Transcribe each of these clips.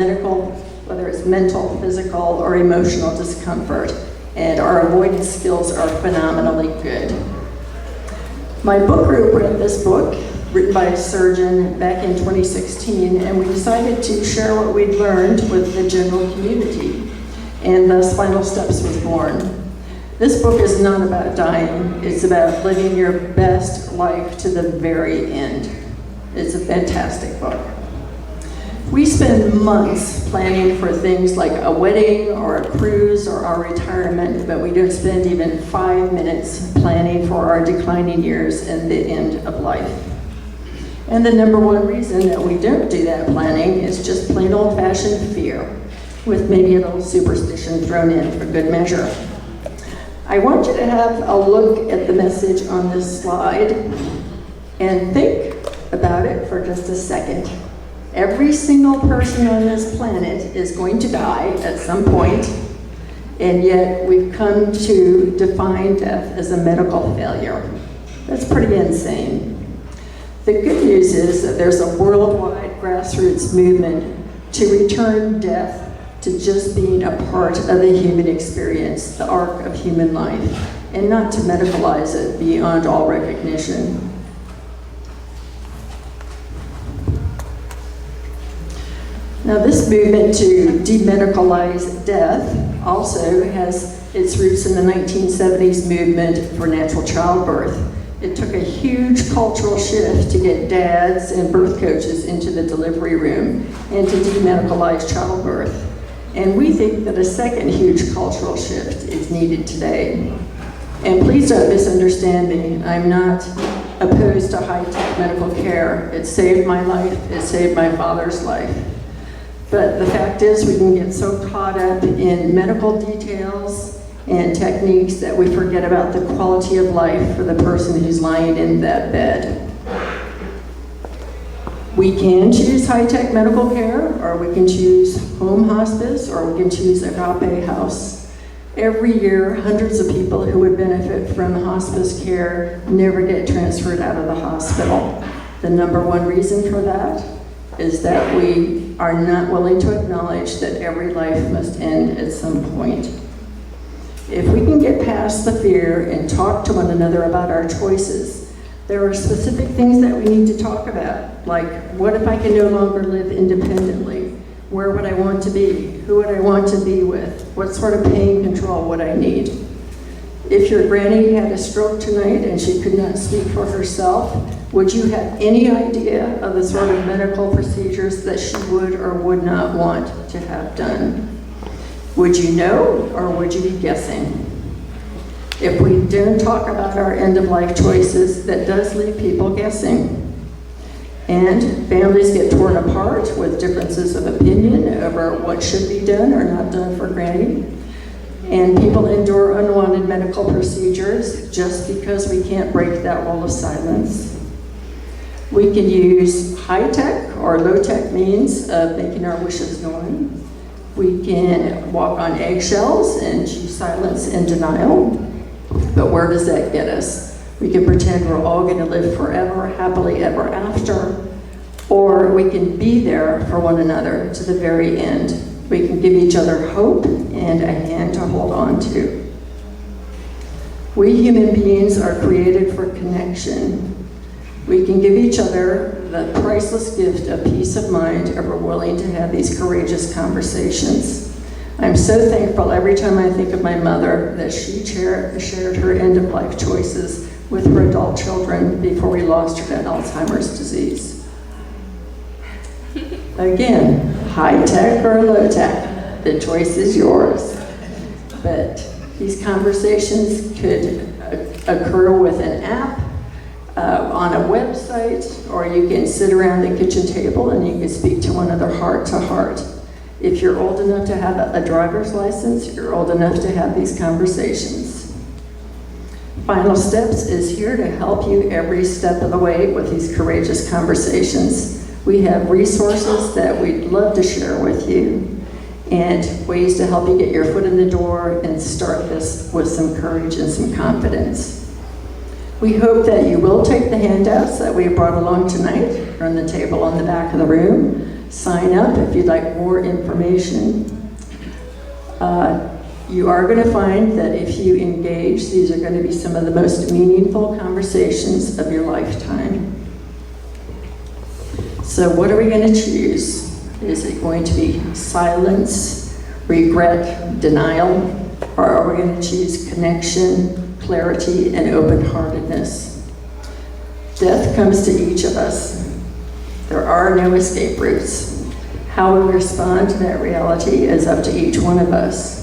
medical, whether it's mental, physical, or emotional discomfort, and our avoidance skills are phenomenally good. My book group read this book, written by a surgeon back in 2016, and we decided to share what we'd learned with the general community, and thus Final Steps was born. This book is not about dying, it's about living your best life to the very end. It's a fantastic book. We spend months planning for things like a wedding or a cruise or our retirement, but we don't spend even 5 minutes planning for our declining years and the end of life. And the number one reason that we don't do that planning is just plain old-fashioned fear, with maybe a little superstition thrown in for good measure. I want you to have a look at the message on this slide and think about it for just a second. Every single person on this planet is going to die at some point, and yet we've come to define death as a medical failure. That's pretty insane. The good news is that there's a worldwide grassroots movement to return death to just being a part of the human experience, the arc of human life, and not to medicalize it beyond all recognition. Now, this movement to demedicalize death also has its roots in the 1970s movement for natural childbirth. It took a huge cultural shift to get dads and birth coaches into the delivery room and to demedicalize childbirth. And we think that a second huge cultural shift is needed today. And please don't misunderstand me. I'm not opposed to high-tech medical care. It saved my life. It saved my father's life. But the fact is, we can get so caught up in medical details and techniques that we forget about the quality of life for the person who's lying in that bed. We can choose high-tech medical care, or we can choose home hospice, or we can choose agape house. Every year, hundreds of people who would benefit from hospice care never get transferred out of the hospital. The number one reason for that is that we are not willing to acknowledge that every life must end at some point. If we can get past the fear and talk to one another about our choices, there are specific things that we need to talk about, like what if I can no longer live independently? Where would I want to be? Who would I want to be with? What sort of pain control would I need? If your granny had a stroke tonight and she could not speak for herself, would you have any idea of the sort of medical procedures that she would or would not want to have done? Would you know, or would you be guessing? If we don't talk about our end-of-life choices, that does leave people guessing. And families get torn apart with differences of opinion over what should be done or not done for granny. And people endure unwanted medical procedures just because we can't break that wall of silence. We can use high-tech or low-tech means of making our wishes known. We can walk on eggshells and choose silence and denial. But where does that get us? We can pretend we're all going to live forever, happily ever after, or we can be there for one another to the very end. We can give each other hope and a hand to hold on to. We human beings are created for connection. We can give each other the priceless gift of peace of mind if we're willing to have these courageous conversations. I'm so thankful every time I think of my mother that she shared her end-of-life choices with her adult children before we lost her to Alzheimer's disease. Again, high-tech or low-tech, the choice is yours. But these conversations could occur with an app, on a website, or you can sit around the kitchen table and you can speak to one another heart to heart. If you're old enough to have a driver's license, you're old enough to have these conversations. Final Steps is here to help you every step of the way with these courageous conversations. We have resources that we'd love to share with you and ways to help you get your foot in the door and start this with some courage and some confidence. We hope that you will take the handouts that we brought along tonight from the table on the back of the room. Sign up if you'd like more information. You are going to find that if you engage, these are going to be some of the most meaningful conversations of your lifetime. So what are we going to choose? Is it going to be silence, regret, denial, or are we going to choose connection, clarity, and open-heartedness? Death comes to each of us. There are no escape routes. How we respond to that reality is up to each one of us.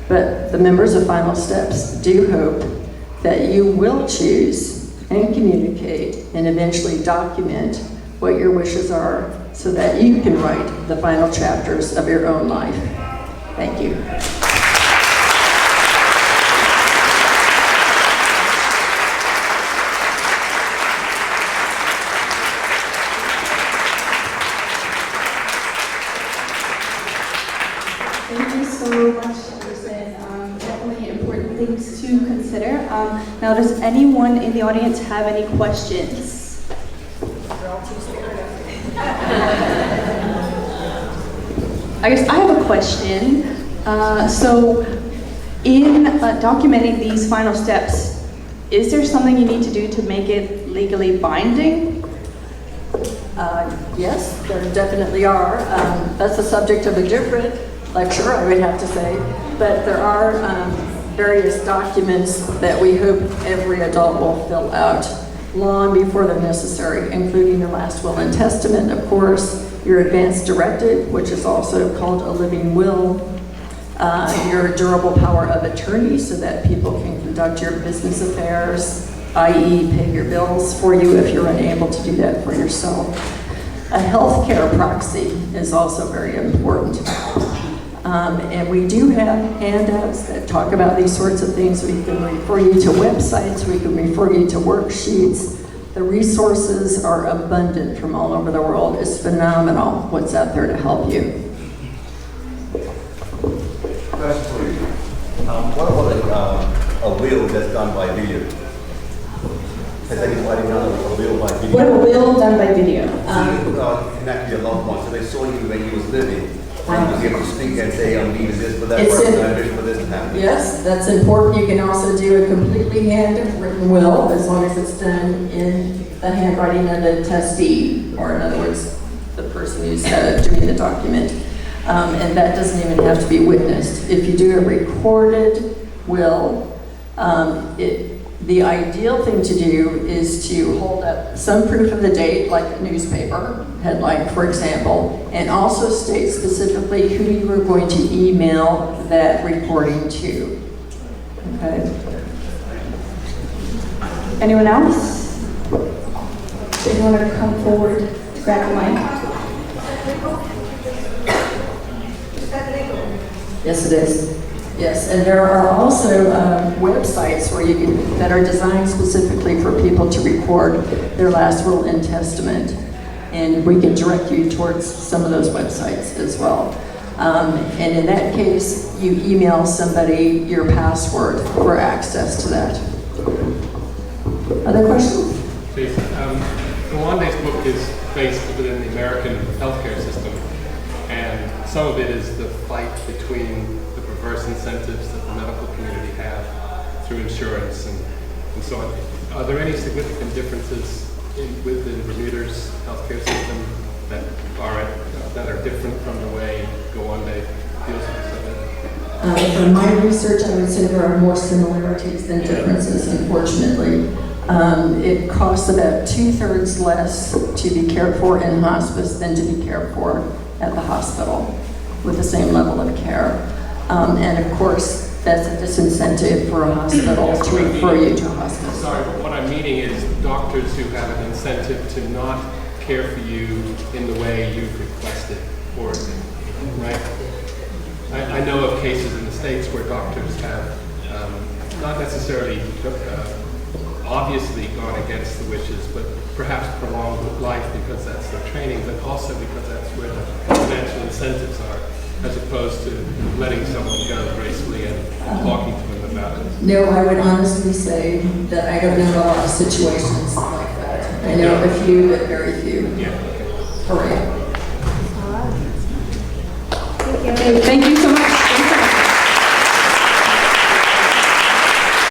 But the members of Final Steps do hope that you will choose and communicate and eventually document what your wishes are so that you can write the final chapters of your own life. Thank you. Thank you so much, Jasen. Definitely important things to consider. Now, does anyone in the audience have any questions? I guess I have a question. So, in documenting these final steps, is there something you need to do to make it legally binding? Yes, there definitely are. That's the subject of a different lecture, I would have to say. But there are various documents that we hope every adult will fill out long before they're necessary, including your last will and testament, of course, your advance directive, which is also called a living will, your durable power of attorney so that people can conduct your business affairs, i.e. pay your bills for you if you're unable to do that for yourself. A healthcare proxy is also very important. And we do have handouts that talk about these sorts of things. We can refer you to websites, we can refer you to worksheets. The resources are abundant from all over the world. It's phenomenal what's out there to help you. Question for you. What about a will that's done by video? Has anybody done a will by video? What a will done by video? Connect to your loved one, so they saw you when you was living. And you was able to speak and say, I'm leaving this for that It's person, I wish for this to happen. Yes, that's important. You can also do a completely handwritten will as long as it's done in the handwriting of the testee, or in other words, the person who's doing the document. And that doesn't even have to be witnessed. If you do a recorded will, the ideal thing to do is to hold up some proof of the date, like a newspaper headline, for example, and also state specifically who you are going to email that recording to. Okay. Anyone else? Do you want to come forward to grab the mic? Yes, it is. Yes, and there are also websites where you can, that are designed specifically for people to record their last will and testament. And we can direct you towards some of those websites as well. And in that case, you email somebody your password for access to that. Other questions? Jason, Rwanda's book is based within the American healthcare system, and some of it is the fight between the perverse incentives that the medical community have through insurance and so on. Are there any significant differences within Bermuda's healthcare system that are different from the way Rwanda deals with this? From my research, I would say there are more similarities than differences, unfortunately. It costs about 2/3 less to be cared for in hospice than to be cared for at the hospital with the same level of care. And of course, that's a disincentive for a hospital to refer you to a hospice. Sorry, but what I'm meaning is doctors who have an incentive to not care for you in the way you've requested, or right? I know of cases in the States where doctors have not necessarily obviously gone against the wishes, but perhaps prolonged life because that's their training, but also because that's where the financial incentives are, as opposed to letting someone go gracefully and talking to them about it. No, I would honestly say that I don't know a lot of situations like that. I know a few, but very few. Yeah. Hooray. Okay, thank you so much.